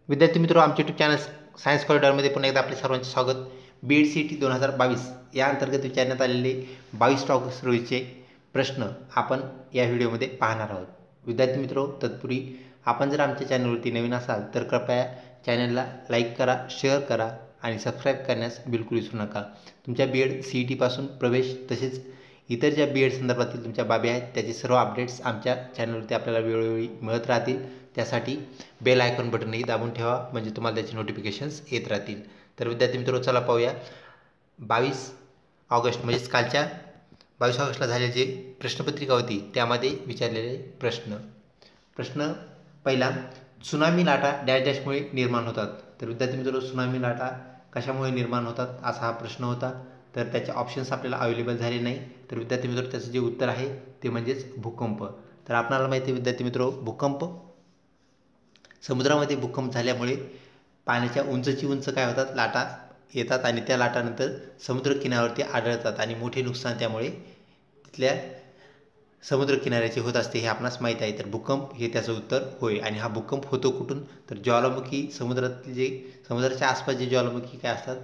विद्यार्थी मित्रों, आमच्या यूट्यूब चॅनल सायन्स कॉरिडॉरमध्ये पुन्हा एकदा आपले सर्वांचे स्वागत। बीएड CET 2022 या अंतर्गत विचारण्यात आलेले 22 ऑगस्ट रोजीचे प्रश्न आपण या व्हिडिओमध्ये पाहणार आहोत। विद्यार्थी मित्रों, तत्पूर्वी आपण जर आमच्या चॅनलवरती नवीन असाल तर कृपया चॅनलला लाईक करा, शेअर करा आणि सबस्क्राईब करण्यास बिलकुल विसरू नका। तुमच्या बीएड CET पासून प्रवेश तसेच इतर ज्या बीएड संदर्भातील तुमच्या बाबी आहेत त्याचे सर्व अपडेट्स आमच्या चॅनलवरती आपल्याला वेळोवेळी मिळत राहतील। त्यासाठी बेल आयकॉन बटनही दाबून ठेवा, म्हणजे तुम्हाला त्याचे नोटिफिकेशन्स येत राहतील। तर विद्यार्थी मित्रों, चला पाहूया 22 ऑगस्ट म्हणजेच कालच्या 22 ऑगस्टला झालेली जी प्रश्नपत्रिका होती त्यामध्ये विचारलेले प्रश्न पहिला, त्सुनामी लाटा डॅश डॅशमुळे निर्माण होतात। तर विद्यार्थी मित्रों, त्सुनामी लाटा कशामुळे निर्माण होतात असा हा प्रश्न होता। तर त्याचे ऑप्शन्स आपल्याला अवेलेबल झाले नाही। तर विद्यार्थी मित्रों, त्याचं जे उत्तर आहे ते म्हणजेच भूकंप। तर आपल्याला माहिती आहे विद्यार्थी मित्रों, भूकंप समुद्रामध्ये भूकंप झाल्यामुळे पाण्याच्या उंचची उंच काय होतात, लाटा येतात आणि त्या लाटानंतर समुद्र किनाऱ्यावरती आढळतात आणि मोठे नुकसान त्यामुळे तिथल्या समुद्र किनाऱ्याचे होत असते, हे आपणास माहीत आहे। तर भूकंप हे त्याचं उत्तर होय। आणि हा भूकंप होतो कुठून, तर ज्वालामुखी समुद्रातले जे समुद्राच्या आसपास जे ज्वालामुखी काय असतात,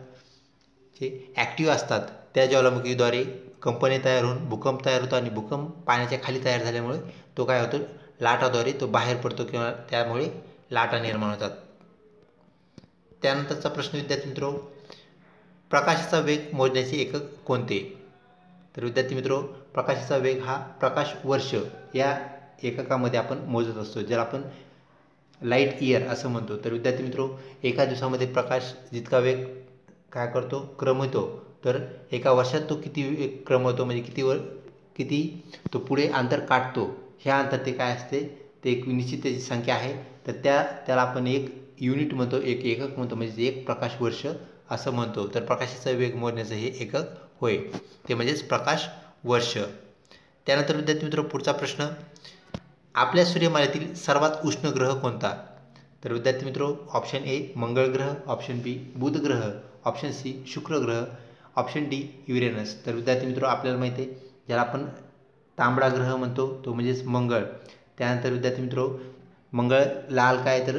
जे ॲक्टिव्ह असतात त्या ज्वालामुखीद्वारे कंपने तयार होऊन भूकंप तयार होतो आणि भूकंप पाण्याच्या खाली तयार झाल्यामुळे तो काय होतो, लाटाद्वारे तो बाहेर पडतो किंवा त्यामुळे लाटा निर्माण होतात। त्यानंतरचा प्रश्न विद्यार्थी मित्रों, प्रकाशाचा वेग मोजण्याचे एकक कोणते। तर विद्यार्थी मित्रों, प्रकाशाचा वेग हा प्रकाश वर्ष या एककामध्ये आपण मोजत असतो, ज्याला आपण लाईट इयर असं म्हणतो। तर विद्यार्थी मित्रों, एका दिवसामध्ये प्रकाश जितका वेग काय करतो, क्रमवतो, तर एका वर्षात तो किती वेग क्रमवतो, म्हणजे किती तो पुढे अंतर काढतो, ह्या अंतर ते काय असते, ते एक निश्चित त्याची संख्या आहे। तर त्याला आपण एक युनिट म्हणतो, एक एकक म्हणतो, म्हणजे एक प्रकाश वर्ष असं म्हणतो। तर प्रकाशाचा वेग मोजण्याचं हे एकक होय, ते म्हणजेच प्रकाश वर्ष। त्यानंतर विद्यार्थी मित्रों, पुढचा प्रश्न, आपल्या सूर्यमालेतील सर्वात उष्ण ग्रह कोणता। तर विद्यार्थी मित्रों, ऑप्शन ए मंगळ ग्रह, ऑप्शन बी बुध ग्रह, ऑप्शन सी शुक्र ग्रह, ऑप्शन डी युरेनस। तर विद्यार्थी मित्रों, आपल्याला माहिती आहे ज्याला आपण तांबडा ग्रह म्हणतो तो म्हणजेच मंगळ। त्यानंतर विद्यार्थी मित्रों, मंगळ लाल काय, तर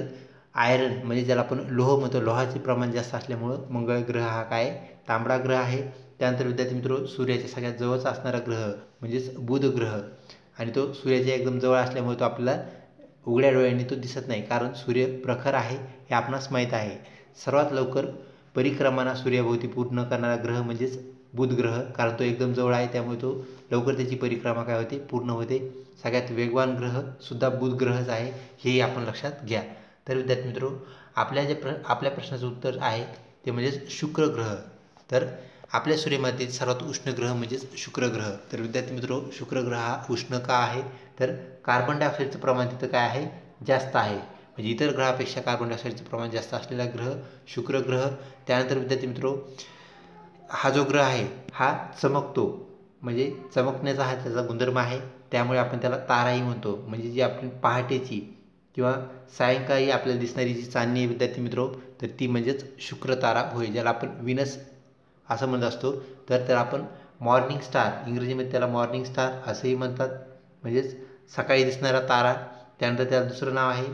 आयरन म्हणजे ज्याला आपण लोह म्हणतो, लोहाचे प्रमाण जास्त असल्यामुळं मंगळ ग्रह हा काय तांबडा ग्रह आहे। त्यानंतर विद्यार्थी मित्रों, सूर्याच्या सगळ्यात जवळचा असणारा ग्रह म्हणजेच बुध ग्रह, आणि तो सूर्याच्या एकदम जवळ असल्यामुळे तो आपल्याला उघड्या डोळ्यांनी तो दिसत नाही, कारण सूर्य प्रखर आहे हे आपणास माहीत आहे। सर्वात लवकर परिक्रमणा सूर्याभोवती पूर्ण करणारा ग्रह म्हणजेच बुध ग्रह, कारण तो एकदम जवळ आहे त्यामुळे तो लवकर त्याची परिक्रमा काय होते, पूर्ण होते। सगळ्यात वेगवान ग्रह सुद्धा बुध ग्रहच आहे, हेही आपण लक्षात घ्या। तर विद्यार्थी मित्रों, आपल्या प्रश्नाचं उत्तर आहे ते म्हणजेच शुक्र ग्रह। तर आपल्या सूर्यमालेतील सर्वात उष्ण ग्रह म्हणजेच शुक्र ग्रह। तर विद्यार्थी मित्रों, शुक्र ग्रह हा उष्ण का आहे, तर कार्बन डायऑक्साईडचं प्रमाण तिथं काय आहे, जास्त आहे, म्हणजे इतर ग्रहापेक्षा कार्बन डायऑक्साईडचं प्रमाण जास्त असलेला ग्रह शुक्र ग्रह। त्यानंतर विद्यार्थी मित्रों, हा जो ग्रह आहे हा चमकतो, म्हणजे चमकण्याचा हा त्याचा गुणधर्म आहे, त्यामुळे आपण त्याला ताराही म्हणतो। म्हणजे जी आपली पहाटेची किंवा सायंकाळी आपल्याला दिसणारी जी चांदणी आहे विद्यार्थी मित्रों, तर ती म्हणजेच शुक्र तारा होय, ज्याला आपण विनस असं म्हणत असतो। तर त्याला आपण मॉर्निंग स्टार, इंग्रजीमध्ये त्याला मॉर्निंग स्टार असंही म्हणतात, म्हणजेच सकाळी दिसणारा तारा। त्यानंतर त्याला दुसरं नाव आहे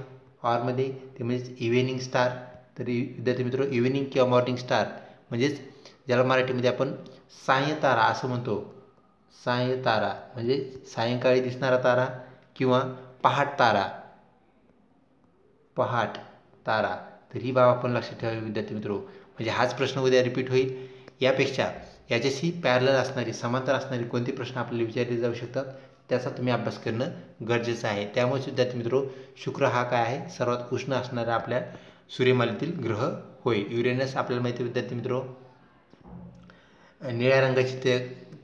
ऑरमध्ये, ते म्हणजेच इव्हिनिंग स्टार। तर विद्यार्थी मित्रों, इव्हिनिंग किंवा मॉर्निंग स्टार म्हणजेच ज्याला मराठीमध्ये आपण सायंतारा असं म्हणतो। सायंतारा म्हणजे सायंकाळी दिसणारा तारा किंवा पहाट तारा, पहाट तारा। तर ही बाब आपण लक्षात ठेवावी विद्यार्थी मित्रों, म्हणजे हाच प्रश्न उद्या रिपीट होईल। यापेक्षा याच्याशी पॅरलल असणारी, समांतर असणारी कोणते प्रश्न आपल्याला विचारले जाऊ शकतात त्याचा तुम्ही अभ्यास करणं गरजेचं आहे। त्यामुळे विद्यार्थी मित्रों, शुक्र हा काय आहे, सर्वात उष्ण असणारा आपल्या सूर्यमालेतील ग्रह होय। युरेनस आपल्याला माहिती आहे विद्यार्थी मित्रों, निळ्या रंगाची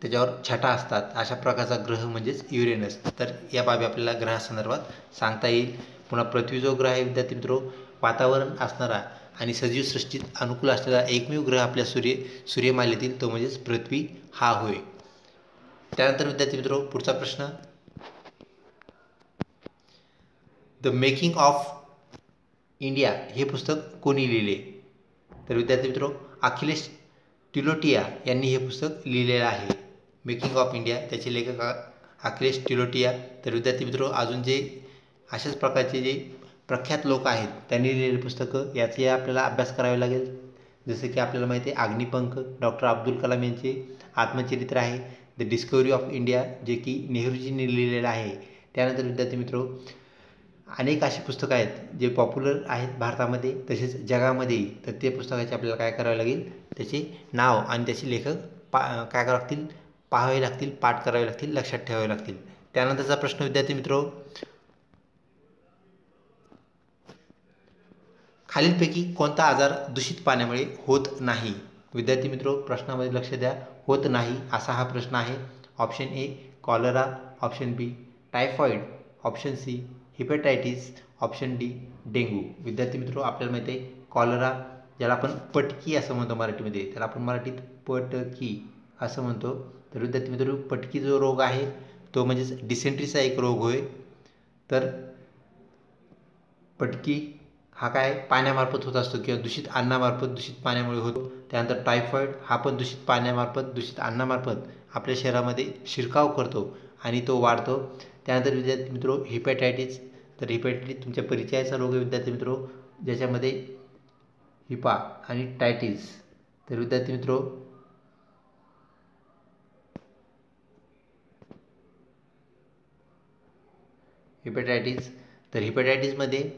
त्याच्यावर छटा असतात, अशा प्रकारचा ग्रह म्हणजेच युरेनस। तर या बाबी आपल्याला ग्रहासंदर्भात सांगता येईल। पुन्हा पृथ्वी जो ग्रह आहे विद्यार्थी मित्रों, वातावरण असणारा आणि सजीव सृष्टीत अनुकूल असलेला एकमेव ग्रह आपल्या सूर्यमालेतील तो म्हणजेच पृथ्वी हा होय। त्यानंतर विद्यार्थी मित्रों, पुढचा प्रश्न, द मेकिंग ऑफ इंडिया हे पुस्तक कोणी लिहिले। तर विद्यार्थी मित्रों, अखिलेश टिलोटिया यांनी हे पुस्तक लिहिलेलं आहे। मेकिंग ऑफ इंडिया, त्याचे लेखक अखिलेश टिलोटिया। तर विद्यार्थी मित्रों, अजून जे अशाच प्रकारचे जे प्रख्यात लोक आहेत त्यांनी लिहिलेली पुस्तकं याचे आपल्याला अभ्यास करावे लागेल. जसं की आपल्याला माहिती आहे अग्निपंख डॉक्टर अब्दुल कलाम यांचे आत्मचरित्र आहे. द डिस्कवरी ऑफ इंडिया जे की नेहरूजींनी लिहिलेलं आहे. त्यानंतर विद्यार्थी मित्रो अनेक अशी पुस्तकं आहेत जे पॉप्युलर आहेत भारतामध्ये तसेच जगामध्येही. तर ते पुस्तकाचे आपल्याला काय करावे लागेल, त्याचे नाव आणि त्याचे लेखक काय करावे लागतील, पाहावे लागतील, पाठ करावे लागतील, लक्षात ठेवावे लागतील. त्यानंतरचा प्रश्न विद्यार्थी मित्रो, खालीलपैकी कोणता आजार दूषित पाण्यामुळे होत नाही. विद्यार्थी मित्रो प्रश्नामध्ये लक्ष द्या, होत नाही असा हा प्रश्न आहे. Option A cholera, option B typhoid, option C hepatitis, option D dengue. विद्यार्थी मित्रो आपल्याला माहिती आहे कॉलरा ज्याला आपण पटकी असं म्हणतो मराठीमध्ये, त्याला आपण मराठीत पटकी असं म्हणतो. तर विद्यार्थी मित्रो पटकी जो रोग आहे तो म्हणजेच डिसेंट्रीचा एक रोग होय. तर पटकी हा काय पाण्यामार्फत होत असतो किंवा दूषित अन्नामार्फत दूषित पाण्यामुळे होतो. त्यानंतर टायफॉईड हा पण दूषित पाण्यामार्फत दूषित अन्नामार्फत आपल्या शरीरामध्ये शिरकाव करतो आणि तो वाढतो. त्यानंतर विद्यार्थी मित्रो हिपॅटायटिस, तर हिपॅटायटिस तुमच्या परिचयाचा रोग आहे विद्यार्थी मित्रो, ज्याच्यामध्ये हिपा आणि टायटिस. तर विद्यार्थी मित्रो हिपॅटायटिस, तर हिपॅटायटिसमध्ये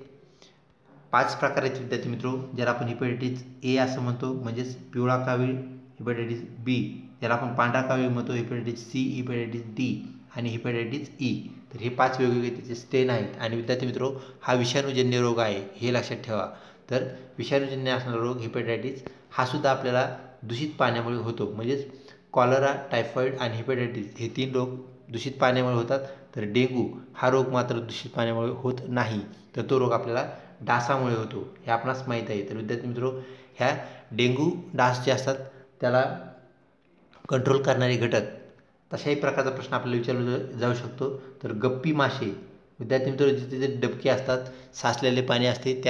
5 प्रकार आहेत विद्यार्थी मित्रो, ज्याला आपण हिपॅटायटिस ए असं म्हणतो म्हणजेच पिवळा कावीळ, हिपॅटायटिस बी ज्याला आपण पांढरा कावीळ म्हणतो, हिपॅटायटिस सी, हिपॅटायटिस डी आणि हिपॅटायटिस ई. तर हे 5 वेगवेगळे त्याचे स्टेन आहेत. आणि विद्यार्थी मित्रो हा विषाणूजन्य रोग आहे हे लक्षात ठेवा. तर विषाणूजन्य असणारा रोग हिपॅटायटिस हा सुद्धा आपल्याला दूषित पाण्यामुळे होतो. म्हणजेच कॉलरा, टायफॉईड आणि हिपॅटायटिस हे 3 रोग दूषित पाण्यामुळे होतात. तर डेंग्यू हा रोग मात्र दूषित पाण्यामुळे होत नाही, तर तो रोग आपल्याला डासामुळे होतो हे आपणास माहीत आहे. तर विद्यार्थी मित्रो ह्या डेंग्यू डास जे असतात त्याला कंट्रोल करणारे घटक, तशाही प्रकारचा प्रश्न आपल्याला विचारला जाऊ शकतो. तर गप्पी मासे विद्यार्थी मित्रो जिथे जे डबके असतात, साचलेले पाणी असते,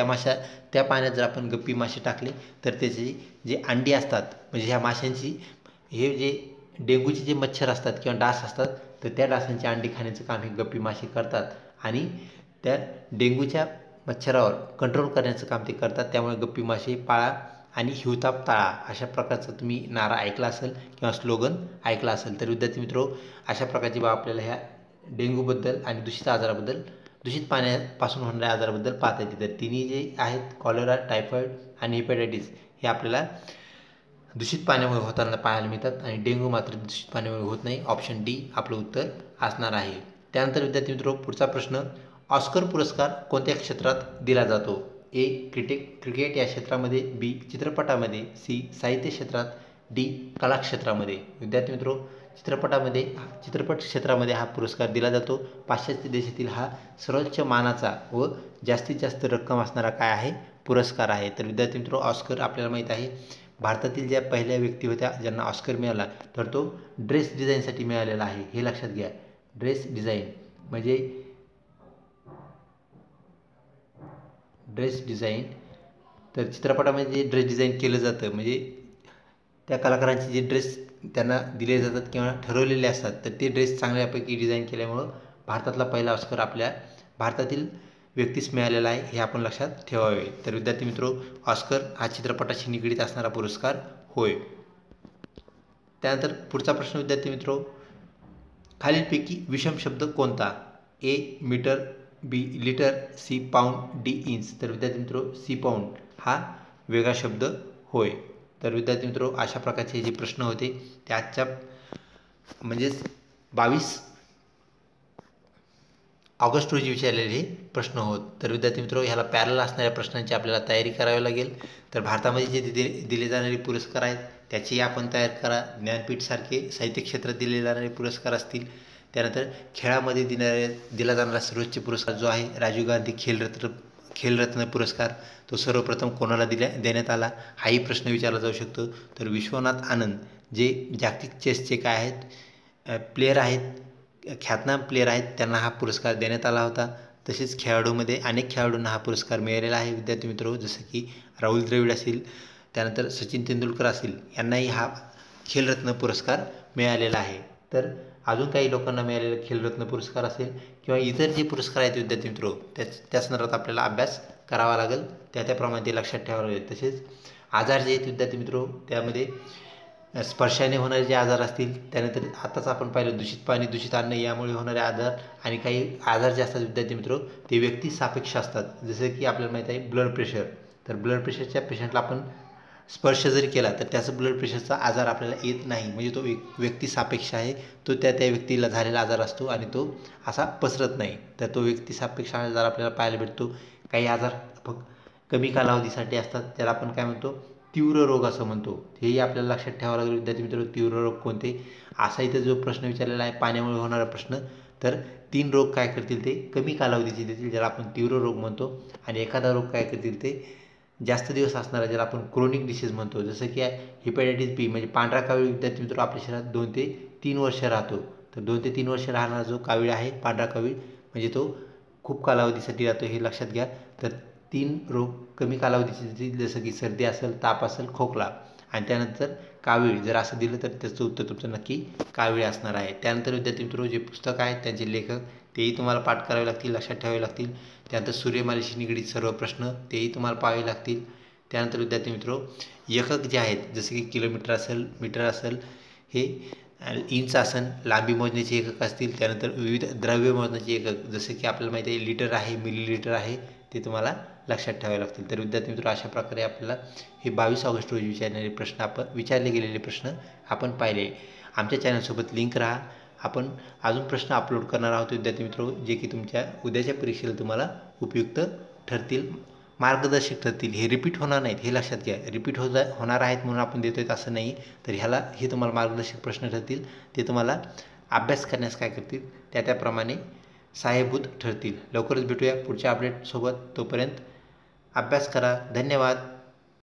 त्या पाण्यात जर आपण गप्पी मासे टाकले तर त्याची जे अंडी असतात म्हणजे ह्या माशांची हे जे डेंग्यूचे जे मच्छर असतात किंवा डास असतात तर त्या डासांची अंडी खाण्याचं काम हे गप्पी मासे करतात आणि त्या डेंग्यूच्या मच्छरावर कंट्रोल करण्याचं काम ते करतात. त्यामुळे गप्पी मासे पाळा आणि हिवताप टाळा अशा प्रकारचा तुम्ही नारा ऐकला असेल किंवा स्लोगन ऐकला असेल. तर विद्यार्थी मित्रो अशा प्रकारची बाब आपल्याला ह्या डेंग्यूबद्दल आणि दूषित आजाराबद्दल, दूषित पाण्यापासून होणाऱ्या आजाराबद्दल पाहता येते. तर तिन्ही जे आहेत कॉलरा, टायफॉईड आणि हिपॅटायटिस हे आपल्याला दूषित पाण्यामुळे होताना पाहायला मिळतात आणि डेंग्यू मात्र दूषित पाण्यामुळे होत नाही. ऑप्शन डी आपलं उत्तर असणार आहे. त्यानंतर विद्यार्थी मित्रो पुढचा प्रश्न, ऑस्कर पुरस्कार कोणत्या क्षेत्रात दिला जातो. ए क्रिकेट या क्षेत्रामध्ये, बी चित्रपटामध्ये, सी साहित्य क्षेत्रात, डी कला क्षेत्रामध्ये. विद्यार्थी मित्रो चित्रपट क्षेत्रामध्ये हा पुरस्कार दिला जातो. पाश्चात्य देशातील हा सर्वोच्च मानाचा व जास्तीत जास्त रक्कम असणारा काय आहे, पुरस्कार आहे. तर विद्यार्थी मित्रो ऑस्कर आपल्याला माहीत आहे भारतातील ज्या पहिल्या व्यक्ती होत्या ज्यांना ऑस्कर मिळाला तर तो ड्रेस डिझाईनसाठी मिळालेला आहे हे लक्षात घ्या. ड्रेस डिझाईन म्हणजे ड्रेस डिझाईन, तर चित्रपटामध्ये जे ड्रेस डिझाईन केलं जातं म्हणजे त्या कलाकारांचे जे ड्रेस त्यांना दिले जातात किंवा ठरवलेले असतात तर ते ड्रेस चांगल्यापैकी डिझाईन केल्यामुळं भारतातला पहिला ऑस्कर आपल्या भारतातील व्यक्तीस मिळालेला आहे हे आपण लक्षात ठेवावे. तर विद्यार्थी मित्रो ऑस्कर हा चित्रपटाशी निगडीत असणारा पुरस्कार होय. त्यानंतर पुढचा प्रश्न विद्यार्थी मित्रो, खालीलपैकी विषम शब्द कोणता. A metre, B litre, C pound, D inch. तर विद्यार्थी मित्रो सी पाऊंड हा वेगळा शब्द होय. तर विद्यार्थी मित्रो अशा प्रकारचे जे प्रश्न होते ते आजच्या म्हणजेच 22 ऑगस्ट रोजी विचारलेले प्रश्न होत. तर विद्यार्थी मित्रो ह्याला पॅरल असणाऱ्या प्रश्नांची आपल्याला तयारी करावी लागेल. तर भारतामध्ये जे दिले जाणारे पुरस्कार आहेत त्याची आपण तयार करा. ज्ञानपीठसारखे साहित्य क्षेत्रात दिले जाणारे पुरस्कार असतील. त्यानंतर खेळामध्ये दिला जाणारा सर्वोच्च पुरस्कार जो आहे राजीव गांधी खेलरत्न पुरस्कार तो सर्वप्रथम कोणाला देण्यात आला हाही प्रश्न विचारला जाऊ शकतो. तर विश्वनाथ आनंद जे जागतिक चेसचे काय आहेत प्लेयर आहेत, ख्यातनाम प्लेयर आहेत, त्यांना हा पुरस्कार देण्यात आला होता. तसेच खेळाडूमध्ये अनेक खेळाडूंना हा पुरस्कार मिळालेला आहे विद्यार्थी मित्रो, जसं की राहुल द्रविड असेल, त्यानंतर सचिन तेंडुलकर असेल, यांनाही हा खेलरत्न पुरस्कार मिळालेला आहे. तर अजून काही लोकांना मिळालेला खेलरत्न पुरस्कार असेल किंवा इतर जे पुरस्कार आहेत विद्यार्थी मित्र त्या संदर्भात आपल्याला अभ्यास करावा लागेल, त्याप्रमाणे ते लक्षात ठेवावे लागेल. तसेच आजार जे आहेत विद्यार्थी मित्र त्यामध्ये स्पर्शाने होणारे जे आजार असतील, त्यानंतर आताच आपण पाहिलं दूषित पाणी दूषित अन्न यामुळे होणारे आजार आणि काही आजार जे असतात विद्यार्थी मित्र ते व्यक्ती सापेक्ष असतात. जसं की आपल्याला माहीत आहे ब्लड प्रेशर, तर ब्लड प्रेशरच्या पेशंटला आपण स्पर्श जरी केला तर त्याचं ब्लड प्रेशरचा आजार आपल्याला येत नाही, म्हणजे तो व्यक्ती सापेक्ष आहे, तो त्या व्यक्तीला झालेला आजार असतो आणि तो असा पसरत नाही. तर तो व्यक्ती सापेक्ष आजार आपल्याला पाहायला भेटतो. काही आजार कमी कालावधीसाठी असतात, त्याला आपण काय म्हणतो तीव्र रोग असं म्हणतो. हेही आपल्याला लक्षात ठेवावं लागेल विद्यार्थी मित्र. तीव्र रोग कोणते असा इथं जो प्रश्न विचारलेला आहे पाण्यामुळे होणारा प्रश्न, तर 3 रोग काय करतील ते कमी कालावधीचे देतील ज्याला आपण तीव्र रोग म्हणतो, आणि एखादा रोग काय करतील ते जास्त दिवस असणारा ज्याला आपण क्रोनिक डिसीज म्हणतो. जसं की हेपॅटायटिस बी म्हणजे पांढरा कावीळ विद्यार्थी मित्र आपल्या शरीरात 2 ते 3 वर्ष राहतो. तर 2 ते 3 वर्ष राहणारा जो कावीळ आहे पांढरा कावीळ म्हणजे तो खूप कालावधीसाठी राहतो, हे लक्षात घ्या. तर 3 रोग कमी कालावधीचे देतील, जसं की सर्दी असेल, ताप असेल, खोकला, आणि त्यानंतर कावीळ जर असं दिलं तर त्याचं उत्तर तुमचं नक्की कावीळ असणार आहे. त्यानंतर विद्यार्थी मित्र जे पुस्तक आहेत त्यांचे लेखक तेही तुम्हाला पाठ करावे लागतील, लक्षात ठेवावे लागतील. त्यानंतर सूर्यमालेशी निगडीत सर्व प्रश्न तेही तुम्हाला पाहावे लागतील. त्यानंतर विद्यार्थी मित्र एकक जे आहेत जसे की किलोमीटर असेल, मीटर असेल, हे इंच असेल, लांबी मोजण्याचे एकक असतील. त्यानंतर विविध द्रव्य मोजण्याचे एकक जसे की आपल्याला माहिती आहे लिटर आहे, मिलीलिटर आहे, ते तुम्हाला लक्षात ठेवावे लागतील. तर विद्यार्थी मित्र अशा प्रकारे आपल्याला हे 22 ऑगस्ट रोजी विचारले गेलेले प्रश्न आपण पाहिले. आमच्या चॅनलसोबत लिंक राहा. आपण अजून प्रश्न अपलोड करणार आहोत विद्यार्थी मित्र, जे की तुमच्या उद्याच्या परीक्षेला तुम्हाला उपयुक्त ठरतील, मार्गदर्शक ठरतील. हे रिपीट होणार नाहीत, हे लक्षात घ्या. रिपीट होणार आहेत म्हणून आपण देतोय असं नाही. तर हे तुम्हाला मार्गदर्शक प्रश्न ठरतील, ते तुम्हाला अभ्यास करण्यास काय करतील त्याप्रमाणे सहाय्यभूत ठरतील. लवकरच भेटूया पुढच्या अपडेटसोबत. तोपर्यंत अभ्यास करा. धन्यवाद.